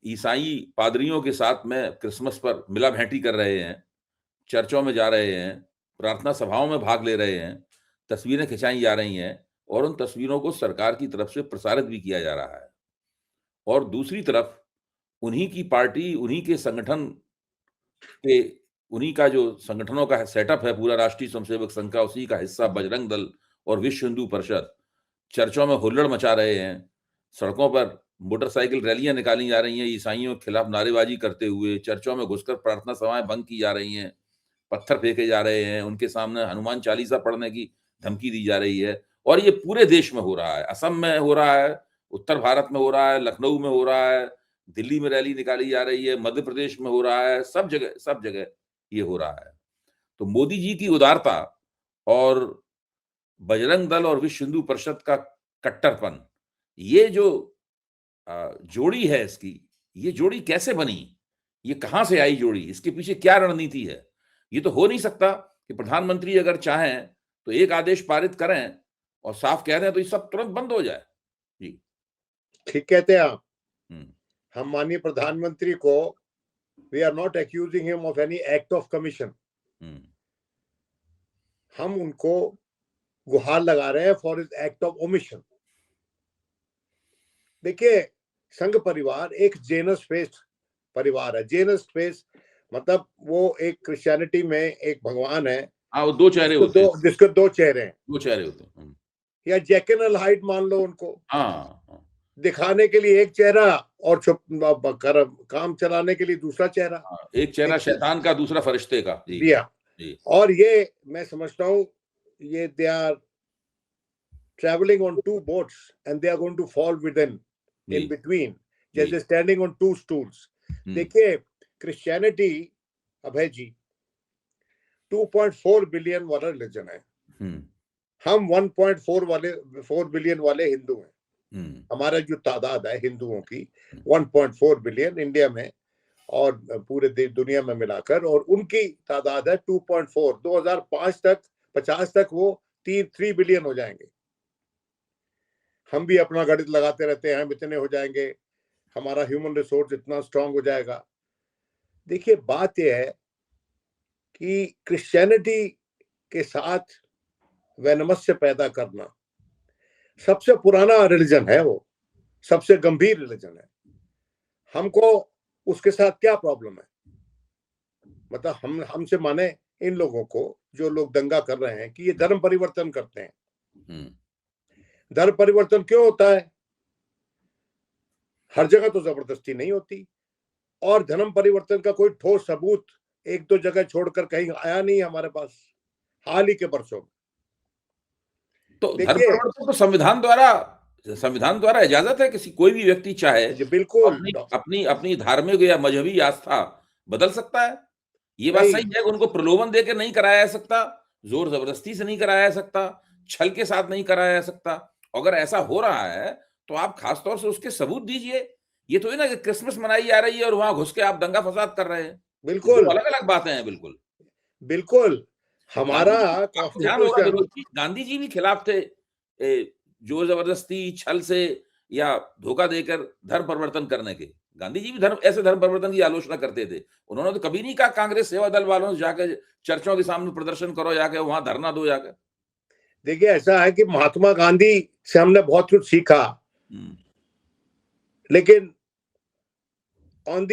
ईसाई पादरियों के साथ में क्रिसमस पर मिला भेंटी कर रहे हैं, चर्चों में जा रहे हैं, प्रार्थना सभाओं में भाग ले रहे हैं, तस्वीरें खिंचाई जा रही हैं और उन तस्वीरों को सरकार की तरफ से प्रसारित भी किया जा रहा है। और दूसरी तरफ उन्हीं की पार्टी, उन्हीं के संगठन के उन्हीं का जो संगठनों का सेटअप है पूरा राष्ट्रीय स्वयंसेवक संघ का, उसी का हिस्सा बजरंग दल और विश्व हिंदू परिषद चर्चों में हुल्लड़ मचा रहे हैं। सड़कों पर मोटरसाइकिल रैलियां निकाली जा रही हैं, ईसाइयों के खिलाफ नारेबाजी करते हुए चर्चों में घुसकर प्रार्थना सभाएं भंग की जा रही हैं, पत्थर फेंके जा रहे हैं, उनके सामने हनुमान चालीसा पढ़ने की धमकी दी जा रही है। और ये पूरे देश में हो रहा है, असम में हो रहा है, उत्तर भारत में हो रहा है, लखनऊ में हो रहा है, दिल्ली में रैली निकाली जा रही है, मध्य प्रदेश में हो रहा है, सब जगह ये हो रहा है। तो मोदी जी की उदारता और बजरंग दल और विश्व हिंदू परिषद का कट्टरपन, ये जो जोड़ी है इसकी, ये जोड़ी कैसे बनी? ये कहां से आई जोड़ी? इसके पीछे क्या रणनीति है? ये तो हो नहीं सकता कि प्रधानमंत्री अगर चाहें तो एक आदेश पारित करें और साफ कह दें तो ये सब तुरंत बंद हो जाए। जी, ठीक कहते हैं आप। हम माननीय प्रधानमंत्री को, we are not accusing him of any act of commission, हम उनको गुहार लगा रहे हैं for his act of omission. देखिए, संघ परिवार एक जेनस बेस्ड परिवार है। जेनस बेस्ड मतलब वो एक क्रिश्चियनिटी में एक भगवान है, वो दो चेहरे होते हैं, जिसके दो चेहरे हैं, दो चेहरे होते हैं। या जैकन हाइट मान लो उनको, दिखाने के लिए एक चेहरा और काम चलाने के लिए दूसरा चेहरा। एक चेहरा शैतान का, दूसरा फरिश्ते का। दिया। और ये मैं समझता हूँ ये they are traveling on two boats and they are going to fall within in between, जैसे standing on two stools। देखिए, क्रिश्चियनिटी अभय जी 2.4 बिलियन वाला रिलीजन है, हम 1.4 बिलियन वाले हिंदू हैं। हमारा जो तादाद है हिंदुओं की 1.4 बिलियन इंडिया में और पूरे दुनिया में मिलाकर, और उनकी तादाद है 2.4। 2005 तक 50 तक वो 3 बिलियन हो जाएंगे। हम भी अपना गणित लगाते रहते हैं, हम इतने हो जाएंगे, हमारा ह्यूमन रिसोर्स इतना स्ट्रांग हो जाएगा। देखिए, बात यह है कि क्रिश्चियनिटी के साथ वैनमस्य पैदा करना सबसे पुराना रिलीजन है, वो सबसे गंभीर रिलीजन है। हमको उसके साथ क्या प्रॉब्लम है? मतलब हमसे माने इन लोगों को, जो लोग दंगा कर रहे हैं कि ये धर्म परिवर्तन करते हैं। धर्म परिवर्तन क्यों होता है? हर जगह तो जबरदस्ती नहीं होती, और धर्म परिवर्तन का कोई ठोस सबूत एक दो जगह छोड़कर कहीं आया नहीं हमारे पास हाल ही के वर्षों में। तो धर्म परिवर्तन तो संविधान द्वारा इजाजत है, किसी कोई भी व्यक्ति चाहे बिल्कुल अपनी धार्मिक या मजहबी आस्था बदल सकता है। ये बात सही है, उनको प्रलोभन देकर नहीं कराया जा सकता, जोर जबरदस्ती से नहीं कराया जा सकता, छल के साथ नहीं कराया जा सकता। अगर ऐसा हो रहा है तो आप खासतौर से उसके सबूत दीजिए। ये तो है ना कि क्रिसमस मनाई जा रही है और वहां घुस के आप दंगा फसाद कर रहे हैं। बिल्कुल अलग अलग बातें हैं। बिल्कुल हमारा ध्यान होगा, गांधी जी भी खिलाफ थे जोर जबरदस्ती, छल से या धोखा देकर धर्म परिवर्तन करने के। गांधी जी भी ऐसे धर्म परिवर्तन की आलोचना करते थे। उन्होंने तो कभी नहीं कहा कांग्रेस सेवा दल वालों से जाकर चर्चों के सामने प्रदर्शन करो, जाके वहां धरना दो जाकर। देखिए, ऐसा है कि महात्मा गांधी से हमने बहुत कुछ सीखा, लेकिन on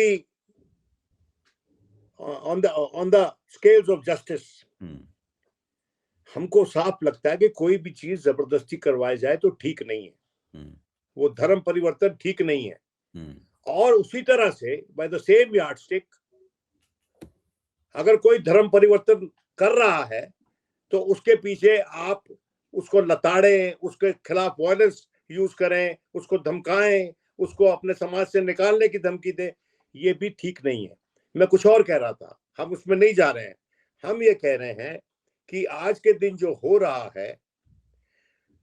the scales of justice हमको साफ लगता है कि कोई भी चीज जबरदस्ती करवाई जाए तो ठीक नहीं है, वो धर्म परिवर्तन ठीक नहीं है। और उसी तरह से by the same yardstick, अगर कोई धर्म परिवर्तन कर रहा है तो उसके पीछे आप उसको लताड़ें, उसके खिलाफ वायलेंस यूज करें, उसको धमकाएं, उसको अपने समाज से निकालने की धमकी दें, ये भी ठीक नहीं है। मैं कुछ और कह रहा था, हम उसमें नहीं जा रहे हैं। हम ये कह रहे हैं कि आज के दिन जो हो रहा है,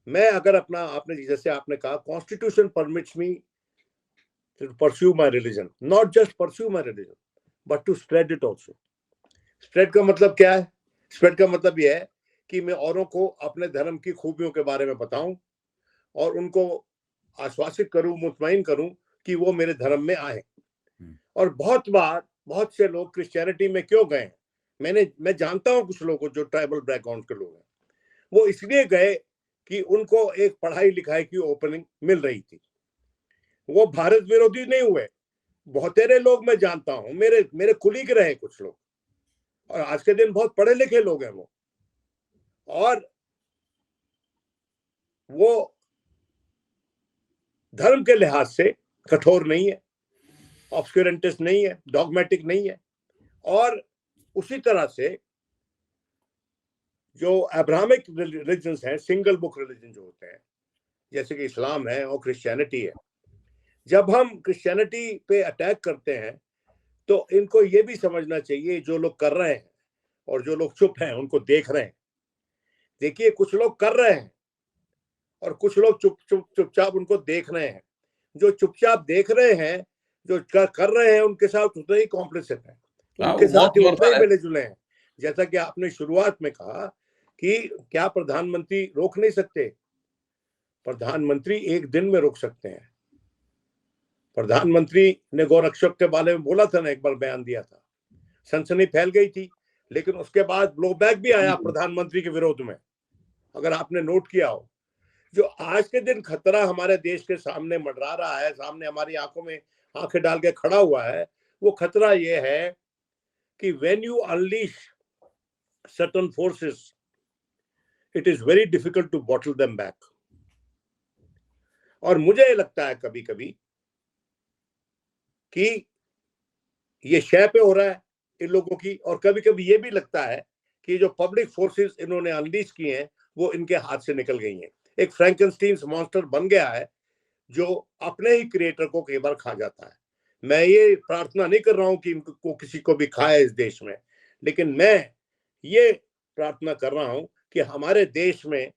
मैं अगर आपने जैसे आपने कहा, constitution permits me to pursue my religion, not just pursue my religion but to spread it also. Spread का मतलब क्या है? स्प्रेड का मतलब यह है कि मैं औरों को अपने धर्म की खूबियों के बारे में बताऊं और उनको आश्वासित करूं, मुतमईन करूं कि वो मेरे धर्म में आए। और बहुत बार बहुत से लोग क्रिश्चियनिटी में क्यों गए, मैं जानता हूं कुछ लोगों को जो ट्राइबल बैकग्राउंड के लोग हैं, वो इसलिए गए कि उनको एक पढ़ाई लिखाई की ओपनिंग मिल रही थी। वो भारत विरोधी नहीं हुए। बहुतेरे लोग मैं जानता हूं, मेरे कुलीग रहे कुछ लोग, और आज के दिन बहुत पढ़े लिखे लोग हैं वो, और वो धर्म के लिहाज से कठोर नहीं है, ऑब्सक्यूरेंटिस्ट नहीं है, डॉगमेटिक नहीं है। और उसी तरह से जो अब्राहमिक रिलीजन्स हैं, सिंगल बुक रिलीजन जो होते हैं, जैसे कि इस्लाम है और क्रिश्चियनिटी है, जब हम क्रिश्चियनिटी पे अटैक करते हैं तो इनको ये भी समझना चाहिए, जो लोग कर रहे हैं और जो लोग चुप हैं उनको देख रहे हैं। देखिए, कुछ लोग कर रहे हैं और कुछ लोग चुपचाप उनको देख रहे हैं। जो चुपचाप देख रहे हैं, जो कर रहे हैं, उनके साथ उतना ही कॉम्प्लिसिट है, उनके साथ ही उतना ही मिले जुले हैं। जैसा कि आपने शुरुआत में कहा कि क्या प्रधानमंत्री रोक नहीं सकते? प्रधानमंत्री एक दिन में रोक सकते हैं। प्रधानमंत्री ने गोरक्षक के बारे में बोला था ना, एक बार बयान दिया था, सनसनी फैल गई थी, लेकिन उसके बाद ब्लोबैक भी आया प्रधानमंत्री के विरोध में, अगर आपने नोट किया हो। जो आज के दिन खतरा हमारे देश के सामने मंडरा रहा है, सामने हमारी आंखों में आंखें डाल के खड़ा हुआ है, वो खतरा ये है कि when you unleash certain forces, it is very difficult to bottle them back. और मुझे लगता है कभी कभी कि ये शय पे हो रहा है इन लोगों की, और कभी कभी ये भी लगता है कि जो पब्लिक फोर्सेस इन्होंने अनलीश किए हैं वो इनके हाथ से निकल गई हैं। एक फ्रैंकेनस्टीन मॉन्स्टर बन गया है जो अपने ही क्रिएटर को कई बार खा जाता है। मैं ये प्रार्थना नहीं कर रहा हूं कि इनको किसी को भी खाए इस देश में, लेकिन मैं ये प्रार्थना कर रहा हूं कि हमारे देश में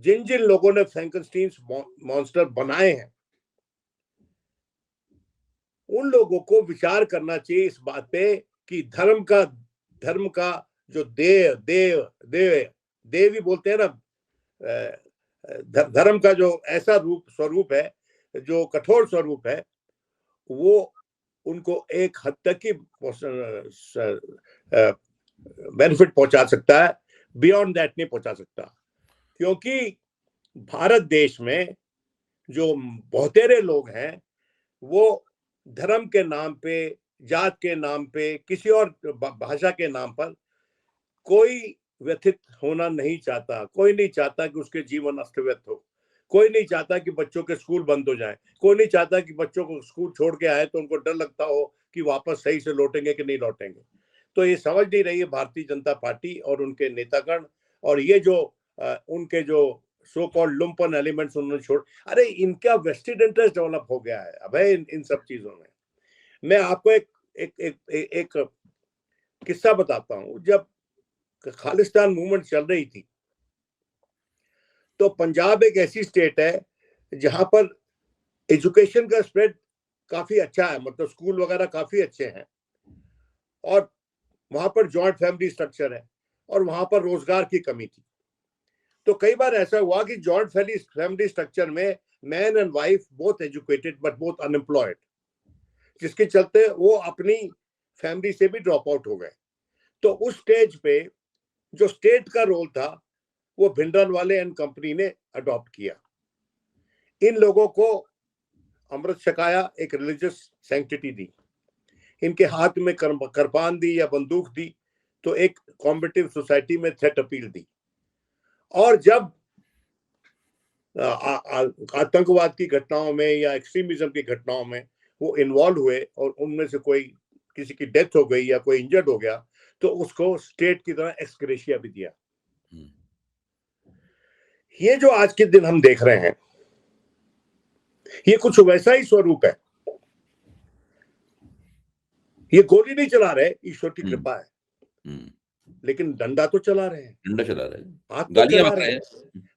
जिन जिन लोगों ने फ्रैंकेनस्टीन मॉन्स्टर बनाए हैं, उन लोगों को विचार करना चाहिए इस बात पे कि धर्म का जो देव ही बोलते हैं ना, धर्म का जो ऐसा स्वरूप है, जो कठोर स्वरूप है, वो उनको एक हद तक ही बेनिफिट पहुंचा सकता है, बियॉन्ड दैट नहीं पहुंचा सकता। क्योंकि भारत देश में जो बहुतेरे लोग हैं वो धर्म के नाम पे, जात के नाम पे, किसी और भाषा के नाम पर कोई व्यथित होना नहीं चाहता। कोई नहीं चाहता कि उसके जीवन अस्त व्यस्त हो, कोई नहीं चाहता कि बच्चों के स्कूल बंद हो जाए, कोई नहीं चाहता कि बच्चों को स्कूल छोड़ के आए तो उनको डर लगता हो कि वापस सही से लौटेंगे कि नहीं लौटेंगे। तो ये समझ नहीं रही है भारतीय जनता पार्टी और उनके नेतागण, और ये जो उनके जो सो कॉल्ड लुम्पन एलिमेंट्स उन्होंने छोड़, अरे इनका वेस्टेड इंटरेस्ट डेवलप हो गया है अब है इन सब चीजों में। मैं आपको एक किस्सा बताता हूं। जब खालिस्तान मूवमेंट चल रही थी तो पंजाब एक ऐसी स्टेट है जहां पर एजुकेशन का स्प्रेड काफी अच्छा है, मतलब स्कूल वगैरह काफी अच्छे हैं, और वहां पर जॉइंट फैमिली स्ट्रक्चर है, और वहां पर रोजगार की कमी थी। तो कई बार ऐसा हुआ कि जॉइंट फैमिली स्ट्रक्चर में man and wife both educated but both unemployed, जिसके चलते वो अपनी फैमिली से भी ड्रॉप आउट हो गए। तो उस स्टेज पे जो स्टेट का रोल था वो भिंडरानवाले एंड कंपनी ने अडॉप्ट किया। इन लोगों को अमृत छकाया, एक रिलीजियस सैंक्टिटी दी, इनके हाथ में कृपान दी या बंदूक दी, तो एक कॉम्पिटिटिव सोसाइटी में थ्रेट अपील दी। और जब आतंकवाद की घटनाओं में या एक्सट्रीमिज्म की घटनाओं में वो इन्वॉल्व हुए और उनमें से कोई किसी की डेथ हो गई या कोई इंजर्ड हो गया, तो उसको स्टेट की तरह एक्सग्रेशिया भी दिया। ये जो आज के दिन हम देख रहे हैं ये कुछ वैसा ही स्वरूप है। ये गोली नहीं चला रहे, ईश्वर की कृपा है, लेकिन डंडा तो चला रहे हैं, डंडा चला रहे हैं, हाथ तो चला रहे हैं,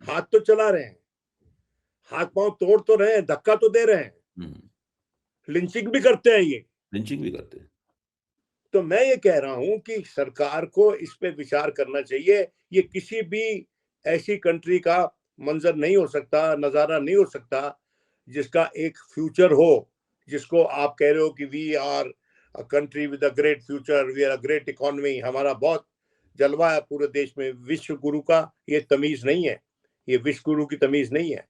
हाथ तो चला रहे हैं, हाथ पांव तोड़ तो रहे हैं, धक्का तो दे रहे हैं, लिंचिंग भी करते हैं, ये लिंचिंग भी करते हैं। तो मैं ये कह रहा हूं कि सरकार को इस पे विचार करना चाहिए। ये किसी भी ऐसी कंट्री का मंजर नहीं हो सकता, नजारा नहीं हो सकता जिसका एक फ्यूचर हो, जिसको आप कह रहे हो कि we are a country with a great future, we are a great economy, हमारा बहुत जलवा है पूरे देश में। विश्व गुरु का ये तमीज नहीं है, ये विश्व गुरु की तमीज नहीं है।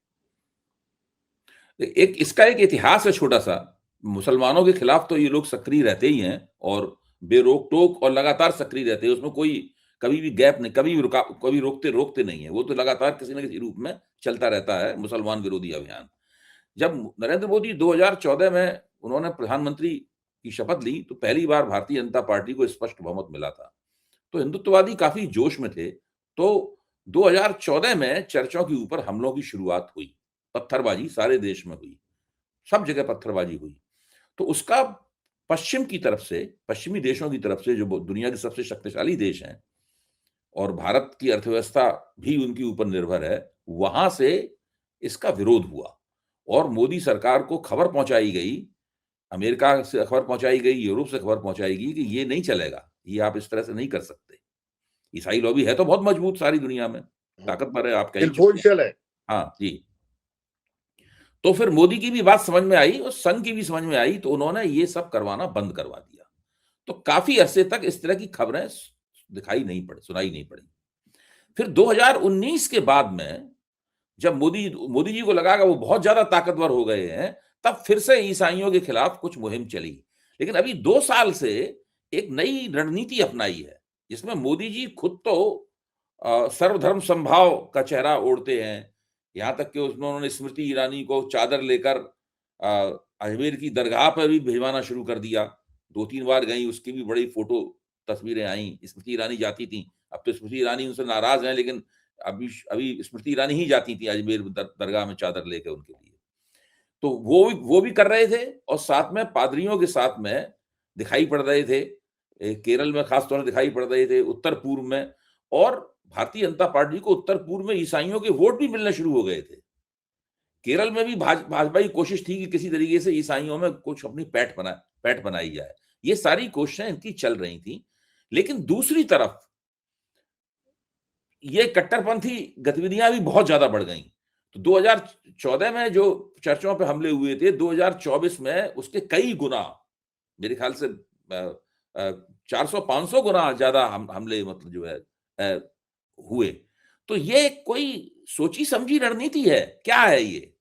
इसका एक इतिहास है छोटा सा। मुसलमानों के खिलाफ तो ये लोग सक्रिय रहते ही हैं और बेरोक टोक और लगातार सक्रिय रहते हैं, उसमें कोई कभी भी गैप नहीं, कभी रोकते नहीं है, वो तो लगातार किसी न किसी रूप में चलता रहता है मुसलमान विरोधी अभियान। जब नरेंद्र मोदी 2014 में उन्होंने प्रधानमंत्री की शपथ ली तो पहली बार भारतीय जनता पार्टी को स्पष्ट बहुमत मिला था, तो हिंदुत्ववादी काफी जोश में थे। तो 2014 में चर्चों के ऊपर हमलों की शुरुआत हुई, पत्थरबाजी सारे देश में हुई, सब जगह पत्थरबाजी हुई। तो उसका पश्चिमी देशों की तरफ से, जो दुनिया के सबसे शक्तिशाली देश हैं और भारत की अर्थव्यवस्था भी उनके ऊपर निर्भर है, वहां से इसका विरोध हुआ और मोदी सरकार को खबर पहुंचाई गई, अमेरिका से खबर पहुंचाई गई, यूरोप से खबर पहुंचाई गई कि ये नहीं चलेगा, ये आप इस तरह से नहीं कर सकते। ईसाई लॉबी है तो बहुत मजबूत सारी दुनिया में, ताकतवर है, आप कह है। हाँ जी। तो फिर मोदी की भी बात समझ में आई और संघ की भी समझ में आई, तो उन्होंने ये सब करवाना बंद करवा दिया। तो काफी अरसे तक इस तरह की खबरें सुनाई नहीं पड़ी। फिर 2019 के बाद में जब मोदी जी को लगा कि वो बहुत ज्यादा ताकतवर हो गए हैं, तब फिर से ईसाइयों के खिलाफ कुछ मुहिम चली। लेकिन अभी 2 साल से एक नई रणनीति अपनाई है, जिसमें मोदी जी खुद तो सर्वधर्म समभाव का चेहरा ओढ़ते हैं। यहां तक कि उसमें उन्होंने स्मृति ईरानी को चादर लेकर अजमेर की दरगाह पर भी भिजवाना शुरू कर दिया। 2-3 बार गई, उसकी भी बड़ी फोटो तस्वीरें आई। स्मृति ईरानी जाती थी, अब तो स्मृति ईरानी उनसे नाराज हैं, लेकिन अभी स्मृति ईरानी ही जाती थी अजमेर दरगाह में चादर लेकर उनके लिए। तो वो भी कर रहे थे और साथ में पादरियों के साथ में दिखाई पड़ रहे थे। केरल में खासतौर से दिखाई पड़ रहे थे, उत्तर पूर्व में, और भारतीय जनता पार्टी को उत्तर पूर्व में ईसाइयों के वोट भी मिलने शुरू हो गए थे। केरल में भी भाजपा की कोशिश थी कि किसी तरीके से ईसाइयों में कुछ अपनी पैठ बनाई जाए। ये सारी कोशिशें इनकी चल रही थी। लेकिन दूसरी तरफ ये कट्टरपंथी गतिविधियां भी बहुत ज्यादा बढ़ गई। तो 2014 में जो चर्चों पे हमले हुए थे, 2024 में उसके कई गुना, मेरे ख्याल से 400-500 गुना ज्यादा हमले मतलब जो है हुए। तो ये कोई सोची समझी रणनीति है, क्या है ये?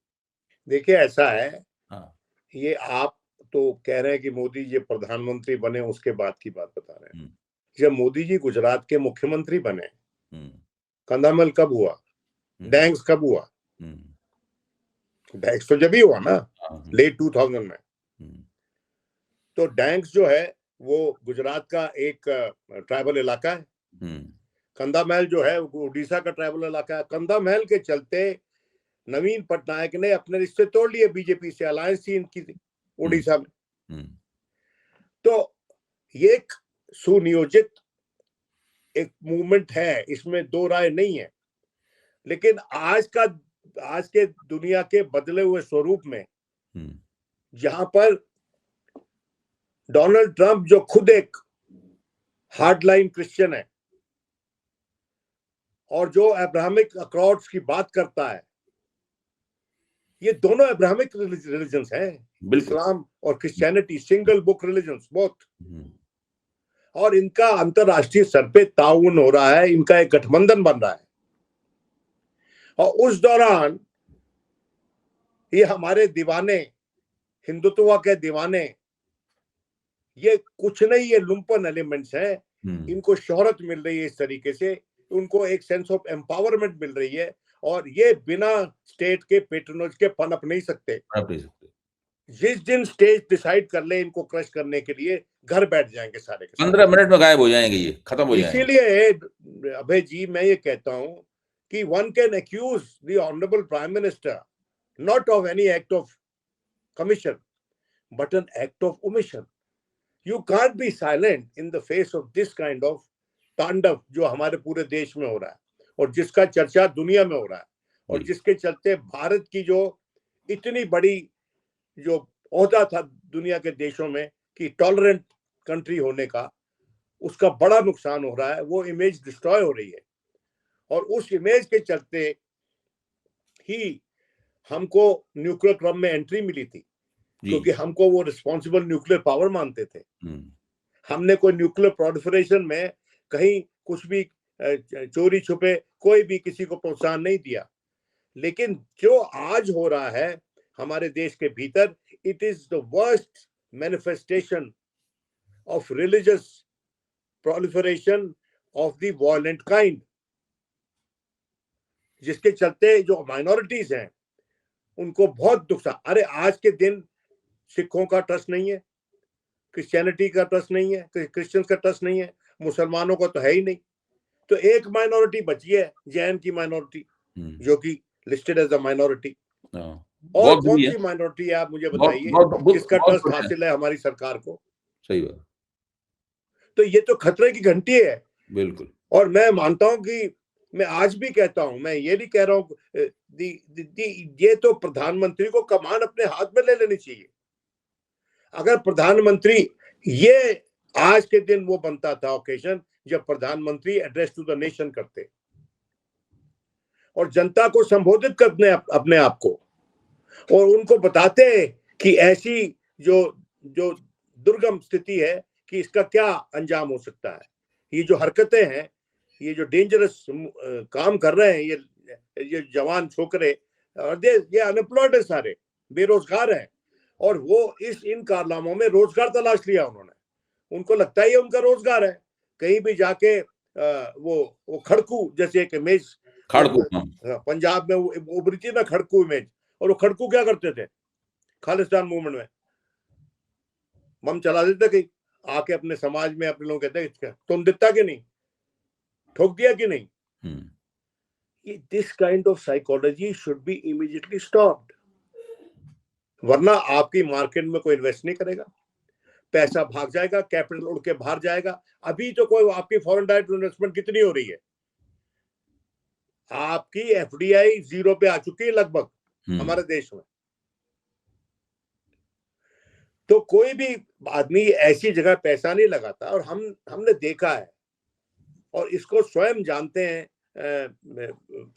देखिए ऐसा है, हाँ। ये आप तो कह रहे हैं कि मोदी जी प्रधानमंत्री बने उसके बाद की बात बता रहे हैं। जब मोदी जी गुजरात के मुख्यमंत्री बने, कंधामल कब हुआ, डैंग्स कब हुआ? डैंग्स तो जब ही हुआ ना, लेट 2000 में। तो डैंग्स जो है वो गुजरात का एक ट्राइबल इलाका है। कंधामहल जो है वो उड़ीसा का ट्राइबल इलाका है। कंधामहल के चलते नवीन पटनायक ने अपने रिश्ते तोड़ लिए, बीजेपी से अलायंस थी इनकी उड़ीसा में। तो ये एक सुनियोजित एक मूवमेंट है, इसमें दो राय नहीं है। लेकिन आज के दुनिया के बदले हुए स्वरूप में, जहां पर डोनाल्ड ट्रंप जो खुद एक हार्डलाइन क्रिश्चियन है और जो अब्राहमिक अकॉर्ड्स की बात करता है, ये दोनों अब्राहमिक रिलीजन्स हैं, इस्लाम और Christianity, single book religions both. और इनका अंतरराष्ट्रीय स्तर पे ताउन हो रहा है, इनका एक गठबंधन बन रहा है। और उस दौरान ये हमारे दीवाने, हिंदुत्व के दीवाने, ये कुछ नहीं, ये लुम्पन एलिमेंट्स हैं। इनको शोहरत मिल रही है इस तरीके से, उनको एक सेंस ऑफ एम्पावरमेंट मिल रही है, और ये बिना स्टेट के पेट्रोनोज के पनप नहीं सकते। जिस दिन स्टेट डिसाइड कर ले इनको क्रश करने के लिए, घर बैठ जाएंगे सारे के 15 मिनट में गायब हो जाएंगे, ये खत्म हो जाएंगे। इसीलिए अभय जी, मैं ये कहता हूं कि one can accuse the honourable prime minister not of any act of commission but an act of omission. You can't be silent in the face of this kind of tandav जो हमारे पूरे देश में हो रहा है और जिसका चर्चा दुनिया में हो रहा है, और जिसके चलते भारत की जो इतनी बड़ी जो ओहदा था दुनिया के देशों में कि टॉलरेंट कंट्री होने का, उसका बड़ा नुकसान हो रहा है। वो इमेज डिस्ट्रॉय हो रही है, और उस इमेज के चलते ही हमको न्यूक्लियर क्लब में एंट्री मिली थी। क्योंकि हमको वो रिस्पॉन्सिबल न्यूक्लियर पावर मानते थे। हमने कोई न्यूक्लियर प्रोलिफरेशन में कहीं कुछ भी चोरी छुपे कोई भी किसी को प्रोत्साहन नहीं दिया। लेकिन जो आज हो रहा है हमारे देश के भीतर, it is the worst manifestation of religious proliferation of the violent kind, जिसके चलते जो माइनॉरिटीज हैं उनको बहुत दुख सा। अरे आज के दिन सिखों का ट्रस्ट नहीं है, क्रिश्चियनिटी का ट्रस्ट नहीं है, क्रिश्चियंस का ट्रस्ट नहीं है, मुसलमानों का तो है ही नहीं। तो एक माइनॉरिटी बची है, जैन की माइनॉरिटी, जो कि लिस्टेड एज अ माइनॉरिटी। और कौन सी माइनॉरिटी है आप मुझे बताइए किसका ट्रस्ट हासिल है हमारी सरकार को? सही बात। तो ये तो खतरे की घंटी है। बिल्कुल। और मैं मानता हूं कि मैं आज भी कहता हूं, मैं ये नहीं कह रहा हूं, ये तो प्रधानमंत्री को कमान अपने हाथ में ले लेनी चाहिए। अगर प्रधानमंत्री, ये आज के दिन वो बनता था ओकेजन जब प्रधानमंत्री एड्रेस टू द नेशन करते और जनता को संबोधित करते अपने आप को, और उनको बताते कि ऐसी जो जो दुर्गम स्थिति है कि इसका क्या अंजाम हो सकता है। ये जो हरकतें हैं, ये जो डेंजरस काम कर रहे हैं ये जवान छोकरे, और ये अनएम्प्लॉयड है, सारे बेरोजगार हैं, और वो इन कारनामों में रोजगार तलाश लिया उन्होंने। उनको लगता है ये उनका रोजगार है। कहीं भी जाके वो खड़कू जैसे एक इमेज पंजाब में उभरी थी ना, खड़कू इमेज, और वो खड़कू क्या करते थे खालिस्तान मूवमेंट में, बम चला देते कहीं आके अपने समाज में, अपने लोग कहते हैं तुम दिखता कि नहीं, ठोक दिया कि नहीं। This kind of psychology should be immediately stopped, वरना आपकी मार्केट में कोई इन्वेस्ट नहीं करेगा, पैसा भाग जाएगा, कैपिटल उड़ के बाहर जाएगा। अभी तो कोई आपकी फॉरेन डायरेक्ट इन्वेस्टमेंट कितनी हो रही है? आपकी एफडीआई 0 पे आ चुकी है लगभग हमारे देश में। तो कोई भी आदमी ऐसी जगह पैसा नहीं लगाता, और हमने देखा है और इसको स्वयं जानते हैं।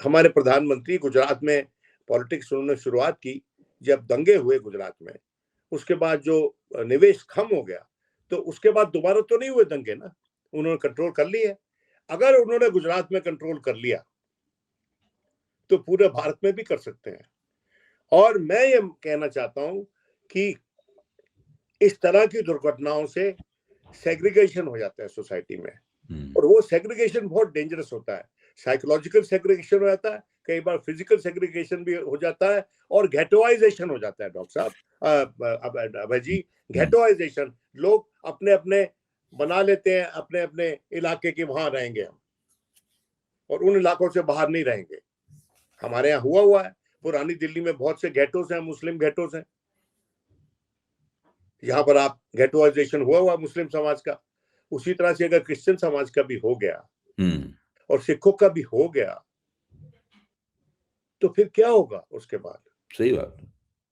हमारे प्रधानमंत्री गुजरात में पॉलिटिक्स उन्होंने शुरुआत की जब दंगे हुए गुजरात में, उसके बाद जो निवेश कम हो गया, तो उसके बाद दोबारा तो नहीं हुए दंगे ना, उन्होंने कंट्रोल कर लिया। अगर उन्होंने गुजरात में कंट्रोल कर लिया तो पूरे भारत में भी कर सकते हैं। और मैं ये कहना चाहता हूं कि इस तरह की दुर्घटनाओं से सेग्रीगेशन हो जाता है सोसाइटी में, और वो सेग्रीगेशन बहुत डेंजरस होता है। साइकोलॉजिकल सेग्रीगेशन हो जाता है, कई बार फिजिकल सेग्रीगेशन भी हो जाता है, और घेटोइजेशन हो जाता है। डॉक्टर साहब, अभय जी, घेटोइजेशन, लोग अपने अपने बना लेते हैं, अपने अपने इलाके के, वहां रहेंगे हम, और उन इलाकों से बाहर नहीं रहेंगे। हमारे यहाँ हुआ है, पुरानी दिल्ली में बहुत से घेटोस हैं, मुस्लिम घेटोस हैं। यहाँ पर आप घेटोइजेशन हुआ मुस्लिम समाज का, उसी तरह से अगर क्रिश्चियन समाज का भी हो गया और सिखों का भी हो गया, तो फिर क्या होगा उसके बाद? सही बात।